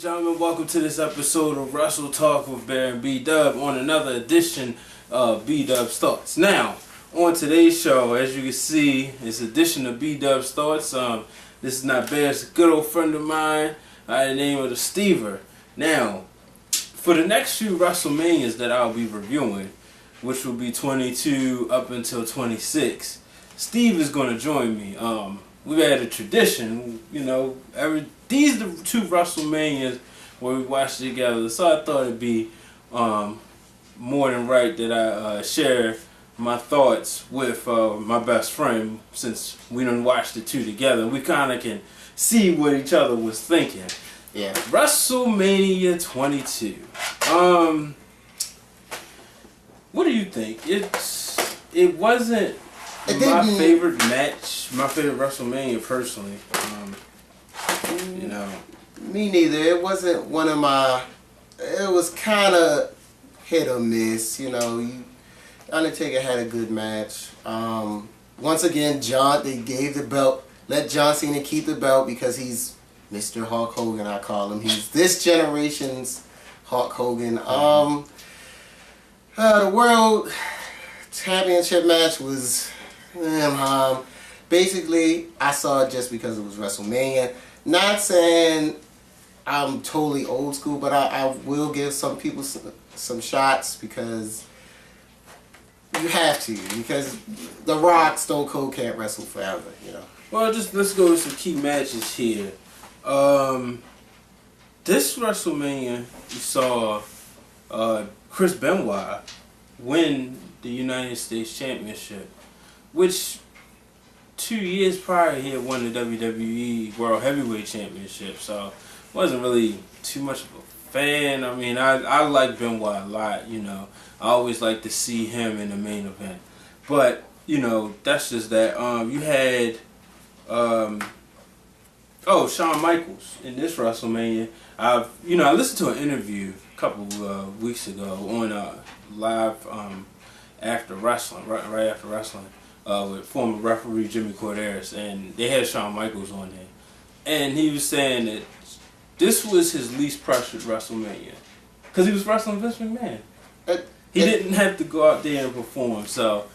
Gentlemen, welcome to this episode of Wrestle Talk with Bear and B-Dub on another edition of B-Dub's Thoughts. Now, on today's show, as you can see, it's an edition of B-Dub's Thoughts. This is not Bear, it's a good old friend of mine by the name of the Stever. Now, for the next few WrestleManias that I'll be reviewing, which will be 22 up until 26, Steve is going to join me. We've had a tradition, you know, these are the two WrestleManias where we watched together, so I thought it'd be more than right that I share my thoughts with my best friend, since we done watched the two together. We kind of can see what each other was thinking. Yeah. WrestleMania 22. What do you think? It wasn't my favorite match, my favorite WrestleMania personally. You know, me neither. It wasn't one of my. It was kind of hit or miss. You know, Undertaker had a good match. Once again, they gave the belt. Let John Cena keep the belt because he's Mr. Hulk Hogan. I call him. He's this generation's Hulk Hogan. The World Championship match was. Basically, I saw it just because it was WrestleMania. Not saying I'm totally old school, but I will give some people some shots because you have to. Because The Rock, Stone Cold can't wrestle forever, you know. Well, let's go with some key matches here. This WrestleMania, you saw Chris Benoit win the United States Championship, which 2 years prior he had won the WWE World Heavyweight Championship, so wasn't really too much of a fan. I mean, I like Benoit a lot, you know. I always like to see him in the main event. But, you know, that's just that. You had Shawn Michaels in this WrestleMania. I listened to an interview a couple weeks ago on live after wrestling, right after wrestling. With former referee Jimmy Corderas, and they had Shawn Michaels on there, and he was saying that this was his least pressured WrestleMania because he was wrestling Vince McMahon. He didn't have to go out there and perform, so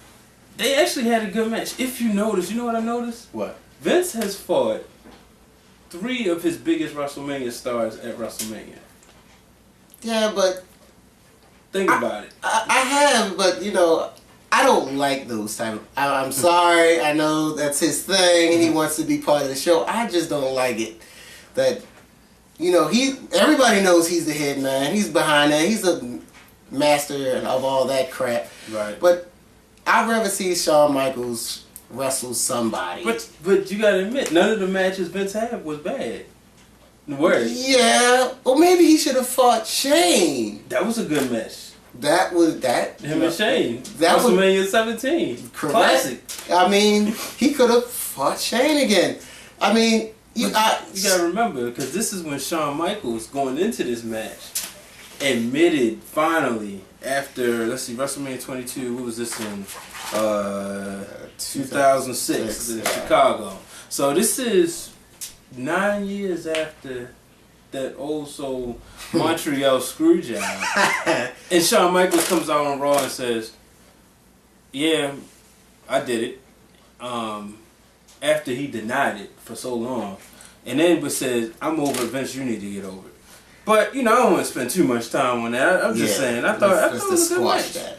they actually had a good match. If you notice, you know what I noticed? What? Vince has fought 3 of his biggest WrestleMania stars at WrestleMania. Yeah, but think about it. I have, but you know. I don't like those type of... I'm sorry, I know that's his thing and he wants to be part of the show. I just don't like it. That, you know, everybody knows he's the head man. He's behind that. He's a master of all that crap. Right. But I'd rather see Shawn Michaels wrestle somebody. But you gotta admit, none of the matches Vince had was bad. Yeah. Well, maybe he should have fought Shane. That was a good match. Him and Shane. That was WrestleMania 17. Correct. Classic. I mean, he could have fought Shane again. I mean, you gotta remember, because this is when Shawn Michaels, going into this match, admitted finally after, let's see, WrestleMania 22. What was this in? 2006 in Chicago. So this is 9 years after that also Montreal screw job. And Shawn Michaels comes out on Raw and says, yeah, I did it. After he denied it for so long. And then says, I'm over it, Vince, you need to get over it. But, you know, I don't want to spend too much time on that. I'm just saying, I thought it was a good match. I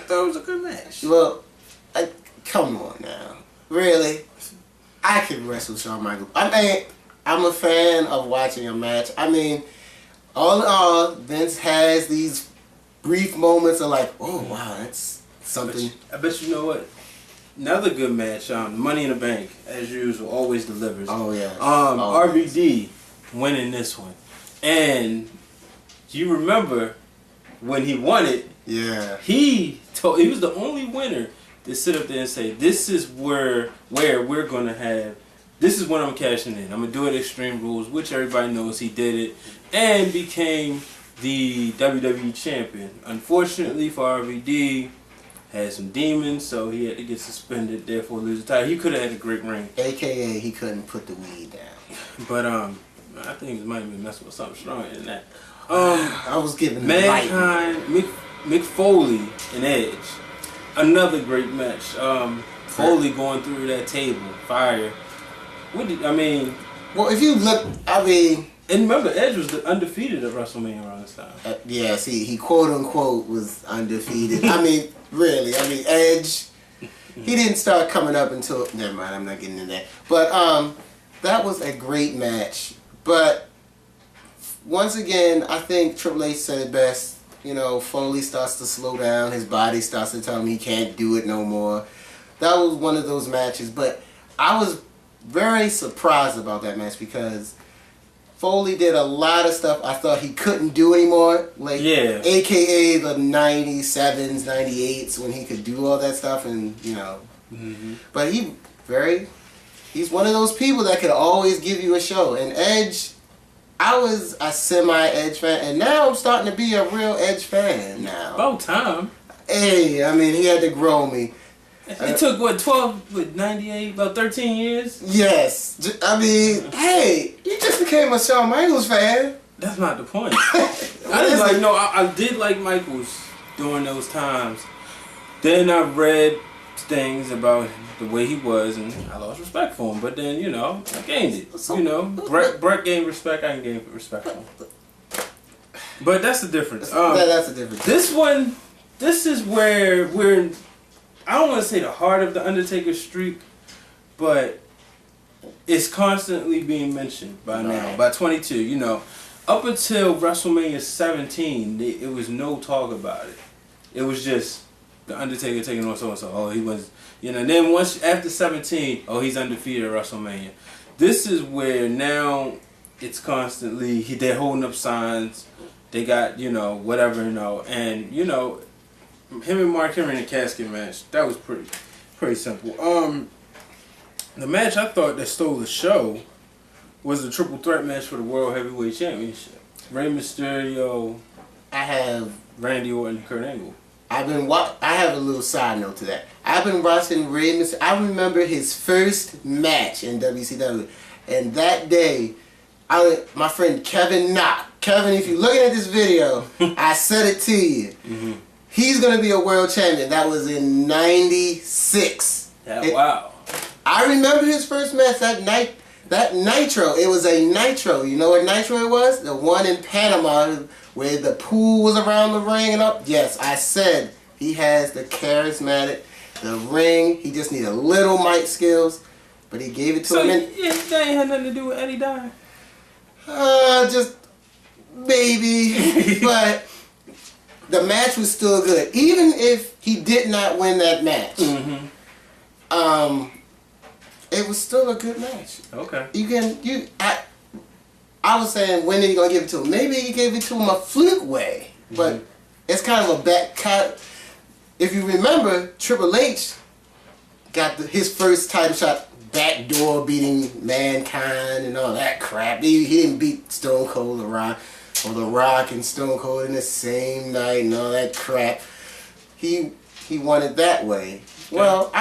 thought it was a good match. Well, come on now. Really? I could wrestle Shawn Michaels. I mean, I'm a fan of watching a match. I mean, all in all, Vince has these brief moments of like, oh wow, that's something. I bet you know what? Another good match, Money in the Bank, as usual, always delivers. Oh yeah. RVD winning this one. And you remember when he won it, yeah. He was the only winner to sit up there and say, this is where we're gonna have. This is when I'm cashing in. I'm going to do it Extreme Rules, which everybody knows he did it, and became the WWE Champion. Unfortunately for RVD, had some demons, so he had to get suspended, therefore lose the title. He could have had a great reign. AKA, he couldn't put the weed down. But I think it might have been messing with something stronger than that. I was giving Mankind, Mick Foley, and Edge. Another great match. Foley going through that table, fire. Well, if you look, and remember, Edge was undefeated at WrestleMania around this time. Yeah, see, he quote unquote was undefeated. Really, Edge, he didn't start coming up until, never mind, I'm not getting into that. But that was a great match. But once again, I think Triple H said it best. Foley starts to slow down. His body starts to tell him he can't do it no more. That was one of those matches. But I was very surprised about that match because Foley did a lot of stuff I thought he couldn't do anymore. AKA the 97s, 98s when he could do all that stuff and, But he's one of those people that could always give you a show. And Edge, I was a semi-Edge fan, and now I'm starting to be a real Edge fan now. About time. Hey, he had to grow me. It took, 98, about 13 years? Yes. Hey, you just became a Shawn Michaels fan. That's not the point. I did like Michaels during those times. Then I read things about the way he was, and I lost respect for him. But then, I gained it. Brett gained respect, I gained respect for him. But that's the difference. That's the difference. This is where we're, I don't want to say the heart of the Undertaker streak, but it's constantly being mentioned by now. By 22, up until WrestleMania 17, it was no talk about it. It was just the Undertaker taking on so-and-so. Oh, he was, and then once after 17, oh, he's undefeated at WrestleMania. This is where now it's constantly, they're holding up signs. They got, whatever, and, him and Mark Henry in a casket match, that was pretty simple. The match I thought that stole the show was the triple threat match for the World Heavyweight Championship. Rey Mysterio, Randy Orton, and Kurt Angle. I have a little side note to that. I've been watching Rey Mysterio. I remember his first match in WCW, and that day, my friend Kevin Knock. Kevin, if you're looking at this video, I said it to you. Mm-hmm. He's going to be a world champion. That was in 96. Wow. I remember his first match, that Nitro. It was a Nitro. You know what Nitro it was? The one in Panama where the pool was around the ring and up. Yes, I said he has the charismatic, the ring. He just needs a little mic skills. But he gave it to him. Yeah, that ain't had nothing to do with Eddie dying? Just maybe. But the match was still good. Even if he did not win that match. Mm-hmm. It was still a good match. Okay. I was saying, when are you gonna give it to him? Maybe he gave it to him a fluke way, but it's kind of a back cut. If you remember, Triple H got his first title shot, backdoor beating Mankind and all that crap. He didn't beat Stone Cold or The Rock and Stone Cold in the same night and all that crap. He won it that way. Well,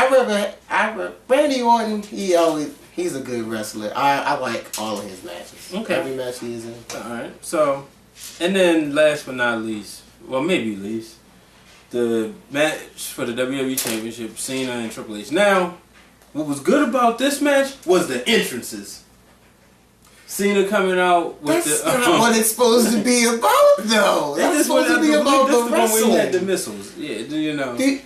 Randy Orton, he's a good wrestler. I like all of his matches. Okay. Every match he is in. Alright. So, and then last but not least, well maybe least, the match for the WWE Championship, Cena and Triple H. Now, what was good about this match was the entrances. Cena coming out with That's not what it's supposed to be about, though. That's supposed to be about the wrestling. When he had the missiles. Yeah, do you know? Do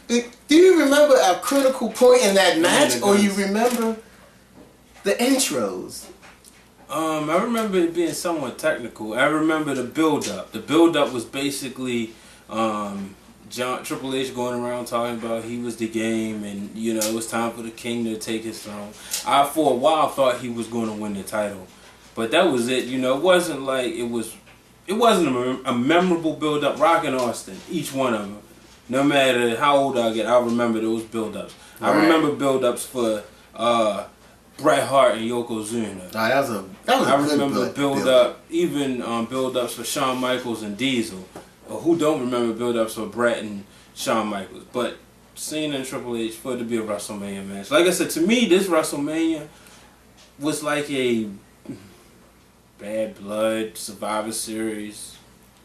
you remember a critical point in that match, or you remember the intros? I remember it being somewhat technical. I remember the build-up. The build-up was basically Triple H going around talking about he was the game, and it was time for the King to take his throne. I, for a while, thought he was going to win the title. But that was it, it wasn't like it wasn't a memorable build-up. Rock and Austin, each one of them. No matter how old I get, I remember those build-ups. Right. I remember build-ups for Bret Hart and Yokozuna. I remember build-up, even build-ups for Shawn Michaels and Diesel. Who don't remember build-ups for Bret and Shawn Michaels? But Cena and Triple H for it to be a WrestleMania match. Like I said, to me, this WrestleMania was like Bad Blood, Survivor Series,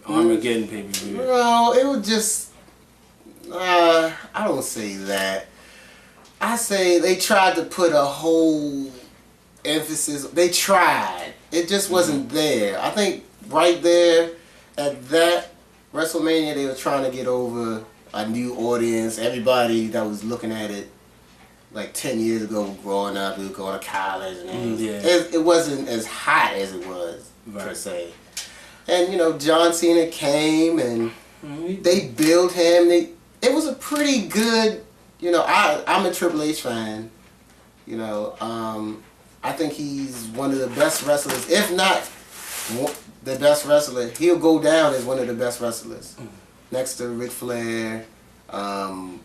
Armageddon pay-per-view? No, it was just... I don't say that. I say they tried to put a whole emphasis. They tried. It just wasn't there. I think right there at that WrestleMania, they were trying to get over a new audience. Everybody that was looking at it like 10 years ago, growing up, they were going to college. And it wasn't as hot as it was, per se. And, you know, John Cena came and they built him. It was a pretty good, you know, I'm a Triple H fan. You know, I think he's one of the best wrestlers, if not the best wrestler. He'll go down as one of the best wrestlers, next to Ric Flair. Well,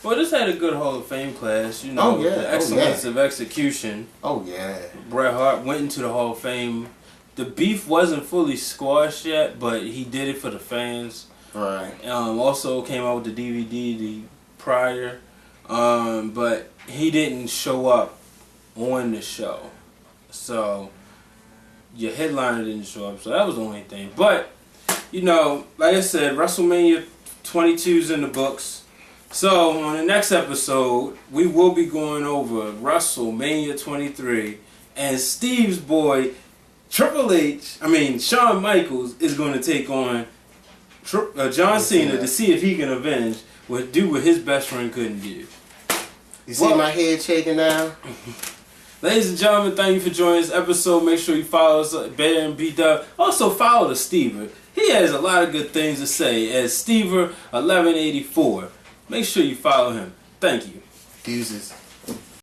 this had a good Hall of Fame class, you know, the excellence of execution. Oh, yeah. Bret Hart went into the Hall of Fame. The beef wasn't fully squashed yet, but he did it for the fans. Right. Also came out with the DVD prior, but he didn't show up on the show. So, your headliner didn't show up, so that was the only thing. But, you know, like I said, WrestleMania 22's in the books. So, on the next episode, we will be going over WrestleMania 23, and Steve's boy, Shawn Michaels, is going to take on John Cena to see if he can avenge what his best friend couldn't do. You see my head shaking now? Ladies and gentlemen, thank you for joining this episode. Make sure you follow us at Better and B-Dub. Also follow the Stever. He has a lot of good things to say as Stever1184. Make sure you follow him. Thank you. Deuces.